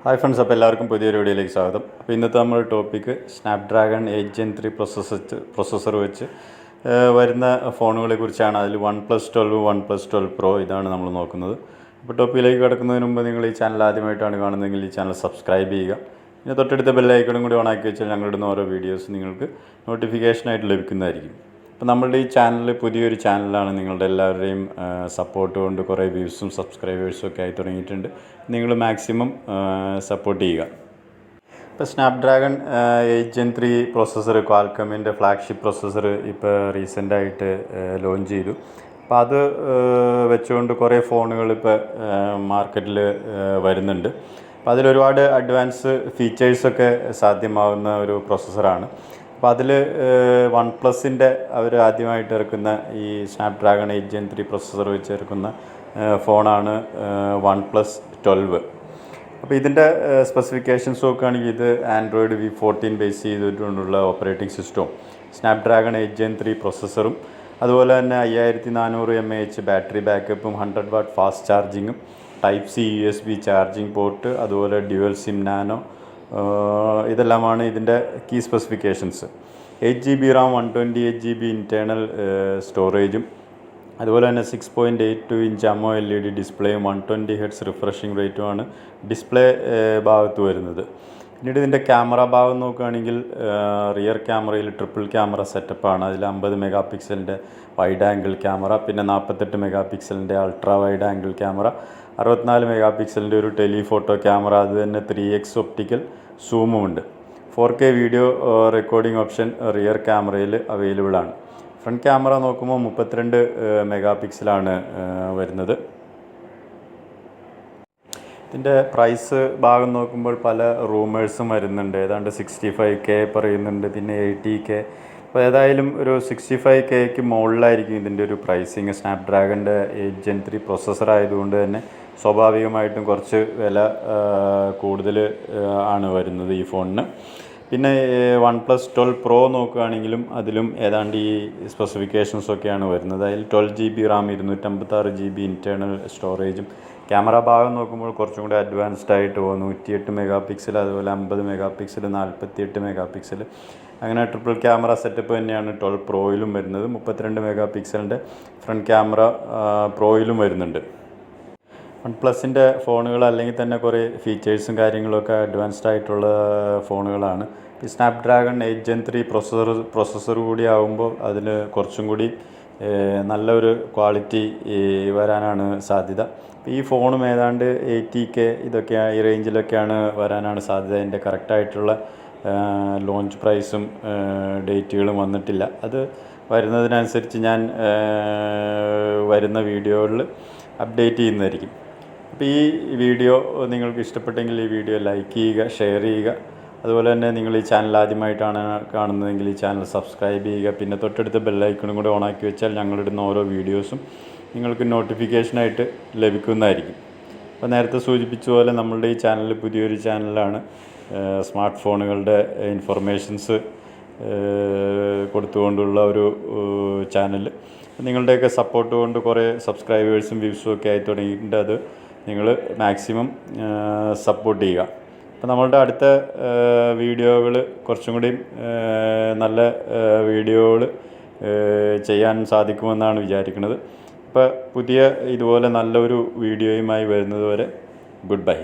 Hi friends, അപ്പോൾ എല്ലാവർക്കും പുതിയൊരു വീഡിയോയിലേക്ക് സ്വാഗതം. അപ്പോൾ ഇന്നത്തെ നമ്മുടെ ടോപ്പിക്ക് സ്നാപ്ഡ്രാഗൺ 8 Gen 3 പ്രൊസസ്സർ വെച്ച് വരുന്ന ഫോണുകളെ കുറിച്ചാണ്. അതിൽ OnePlus 12, OnePlus 12 Pro ഇതാണ് നമ്മൾ നോക്കുന്നത്. അപ്പോൾ ടോപ്പിക്കിലേക്ക് കിടക്കുന്നതിന് മുമ്പ് നിങ്ങൾ ഈ ചാനൽ ആദ്യമായിട്ടാണ് കാണുന്നതെങ്കിൽ ഈ ചാനൽ സബ്സ്ക്രൈബ് ചെയ്യുക. പിന്നെ തൊട്ടടുത്ത ബെല്ലൈക്കണും കൂടി ഓണാക്കി വെച്ചാൽ ഞങ്ങളിടുന്ന ഓരോ വീഡിയോസ് നിങ്ങൾക്ക് നോട്ടിഫിക്കേഷനായിട്ട് ലഭിക്കുന്നതായിരിക്കും. അപ്പോൾ നമ്മളുടെ ഈ ചാനൽ പുതിയൊരു ചാനലാണ്. നിങ്ങളുടെ എല്ലാവരുടെയും സപ്പോർട്ട് കൊണ്ട് കുറേ വ്യൂസും സബ്സ്ക്രൈബേഴ്സും ഒക്കെ ആയി തുടങ്ങിയിട്ടുണ്ട്. നിങ്ങൾ മാക്സിമം സപ്പോർട്ട് ചെയ്യുക. ഇപ്പോൾ സ്നാപ്ഡ്രാഗൺ 8 Gen 3 പ്രൊസസ്സർ, ക്വാൽക്കമിൻ്റെ ഫ്ലാഗ്ഷിപ്പ് പ്രൊസസ്സർ ഇപ്പോൾ റീസെൻ്റായിട്ട് ലോഞ്ച് ചെയ്തു. അപ്പോൾ അത് വെച്ചുകൊണ്ട് കുറേ ഫോണുകൾ ഇപ്പോൾ മാർക്കറ്റിൽ വരുന്നുണ്ട്. അപ്പോൾ അതിലൊരുപാട് അഡ്വാൻസ് ഫീച്ചേഴ്സൊക്കെ സാധ്യമാകുന്ന ഒരു പ്രൊസസ്സറാണ്. അപ്പോൾ അതിൽ OnePlusൻ്റെ അവർ ആദ്യമായിട്ട് ഇറക്കുന്ന ഈ സ്നാപ്ഡ്രാഗൺ 8 Gen 3 പ്രൊസസ്സർ വെച്ച് ഇറക്കുന്ന ഫോണാണ് OnePlus 12. അപ്പോൾ ഇതിൻ്റെ സ്പെസിഫിക്കേഷൻസ് നോക്കുകയാണെങ്കിൽ ഇത് ആൻഡ്രോയിഡ് V14 ബേസ് ചെയ്തുകൊണ്ടുള്ള ഓപ്പറേറ്റിംഗ് സിസ്റ്റവും സ്നാപ്ഡ്രാഗൺ 8 Gen 3 പ്രൊസസ്സറും അതുപോലെ തന്നെ 5400 mAh ബാറ്ററി ബാക്കപ്പും 100 വാട്ട് ഫാസ്റ്റ് ചാർജിങ്ങും Type-C USB ചാർജിങ് പോർട്ട് അതുപോലെ ഡ്യുവൽ സിം നാനോ ഇതെല്ലാമാണ് ഇതിൻ്റെ key specifications. 8 GB RAM, 128 GB internal സ്റ്റോറേജും അതുപോലെ തന്നെ 6.82 ഇഞ്ച് AMOLED ഡിസ്പ്ലേയും 120 Hz റിഫ്രഷിംഗ് റേറ്റുമാണ് ഡിസ്പ്ലേ ഭാഗത്ത് വരുന്നത്. പിന്നീട് ഇതിൻ്റെ ക്യാമറ ഭാഗം നോക്കുകയാണെങ്കിൽ റിയർ ക്യാമറയിൽ ട്രിപ്പിൾ ക്യാമറ സെറ്റപ്പാണ്. അതിൽ 50 മെഗാ പിക്സലിൻ്റെ വൈഡ് ആംഗിൾ ക്യാമറ, പിന്നെ 48 മെഗാ പിക്സലിൻ്റെ ultra wide angle camera, 64 mega പിക്സലിൻ്റെ ഒരു ടെലിഫോട്ടോ ക്യാമറ, അത് തന്നെ 3x ഒപ്റ്റിക്കൽ സൂമുമുണ്ട്. 4K video recording option rear ക്യാമറയിൽ അവൈലബിൾ ആണ്. ഫ്രണ്ട് ക്യാമറ നോക്കുമ്പോൾ 32 മെഗാ പിക്സലാണ് വരുന്നത്. ഇതിൻ്റെ പ്രൈസ് ഭാഗം നോക്കുമ്പോൾ പല റൂമേഴ്സും വരുന്നുണ്ട്. ഏതാണ്ട് 65K പറയുന്നുണ്ട്, പിന്നെ 80K. അപ്പോൾ ഏതായാലും ഒരു 65Kക്ക് മുകളിലായിരിക്കും ഇതിൻ്റെ ഒരു പ്രൈസിങ്. സ്നാപ്ഡ്രാഗണിൻ്റെ 8 Gen 3 പ്രൊസസ്സർ ആയതുകൊണ്ട് തന്നെ സ്വാഭാവികമായിട്ടും കുറച്ച് വില കൂടുതൽ ആണ് വരുന്നത് ഈ ഫോണിന്. പിന്നെ OnePlus 12 Pro നോക്കുകയാണെങ്കിലും അതിലും ഏതാണ്ട് ഈ സ്പെസിഫിക്കേഷൻസൊക്കെയാണ് വരുന്നത്. അതിൽ 12 GB RAM, 256 GB ഇൻറ്റേർണൽ സ്റ്റോറേജും. ക്യാമറ ഭാഗം നോക്കുമ്പോൾ കുറച്ചും കൂടി അഡ്വാൻസ്ഡ് ആയിട്ട് 108 മെഗാ പിക്സൽ, അതുപോലെ 50 മെഗാ പിക്സൽ, 48 മെഗാ പിക്സൽ, അങ്ങനെ ട്രിപ്പിൾ ക്യാമറ സെറ്റപ്പ് തന്നെയാണ് 12 Proയിലും വരുന്നത്. 32 മെഗാ പിക്സലിൻ്റെ ഫ്രണ്ട് ക്യാമറ പ്രോയിലും വരുന്നുണ്ട്. OnePlusൻ്റെ ഫോണുകൾ അല്ലെങ്കിൽ തന്നെ കുറേ ഫീച്ചേഴ്സും കാര്യങ്ങളൊക്കെ അഡ്വാൻസ്ഡ് ആയിട്ടുള്ള ഫോണുകളാണ്. ഈ സ്നാപ്ഡ്രാഗൺ 8 Gen 3 പ്രൊസസ്സർ കൂടി ആകുമ്പോൾ അതിൽ കുറച്ചും കൂടി നല്ലൊരു ക്വാളിറ്റി വരാനാണ് സാധ്യത. ഈ ഫോണും ഏതാണ്ട് 80K ഇതൊക്കെ ഈ റേഞ്ചിലൊക്കെയാണ് വരാനാണ് സാധ്യത. അതിൻ്റെ കറക്റ്റായിട്ടുള്ള ലോഞ്ച് പ്രൈസും ഡേറ്റുകളും വന്നിട്ടില്ല. അത് വരുന്നതിനനുസരിച്ച് ഞാൻ വരുന്ന വീഡിയോകളിൽ അപ്ഡേറ്റ് ചെയ്യുന്നതായിരിക്കും. അപ്പോൾ ഈ വീഡിയോ നിങ്ങൾക്ക് ഇഷ്ടപ്പെട്ടെങ്കിൽ ഈ വീഡിയോ ലൈക്ക് ചെയ്യുക, ഷെയർ ചെയ്യുക. അതുപോലെ തന്നെ നിങ്ങൾ ഈ ചാനൽ ആദ്യമായിട്ടാണ് കാണുന്നതെങ്കിൽ ഈ ചാനൽ സബ്സ്ക്രൈബ് ചെയ്യുക. പിന്നെ തൊട്ടടുത്ത ബെല്ലൈക്കണും കൂടെ ഓണാക്കി വെച്ചാൽ ഞങ്ങളിടുന്ന ഓരോ വീഡിയോസും നിങ്ങൾക്ക് നോട്ടിഫിക്കേഷനായിട്ട് ലഭിക്കുന്നതായിരിക്കും. അപ്പോൾ നേരത്തെ സൂചിപ്പിച്ച പോലെ നമ്മളുടെ ഈ ചാനൽ പുതിയൊരു ചാനലാണ്. സ്മാർട്ട് ഫോണുകളുടെ ഇൻഫർമേഷൻസ് കൊടുത്തുകൊണ്ടുള്ള ഒരു ചാനൽ. നിങ്ങളുടെയൊക്കെ സപ്പോർട്ട് കൊണ്ട് കുറേ സബ്സ്ക്രൈബേഴ്സും വ്യൂസും ഒക്കെ ആയി തുടങ്ങിയിട്ടുണ്ട്. അത് നിങ്ങൾ മാക്സിമം സപ്പോർട്ട് ചെയ്യുക. അപ്പോൾ നമ്മളുടെ അടുത്ത വീഡിയോകൾ കുറച്ചും കൂടി നല്ല വീഡിയോകൾ ചെയ്യാൻ സാധിക്കുമെന്നാണ് വിചാരിക്കുന്നത്. അപ്പോൾ പുതിയ ഇതുപോലെ നല്ലൊരു വീഡിയോയുമായി വരുന്നത് വരെ ഗുഡ് ബൈ.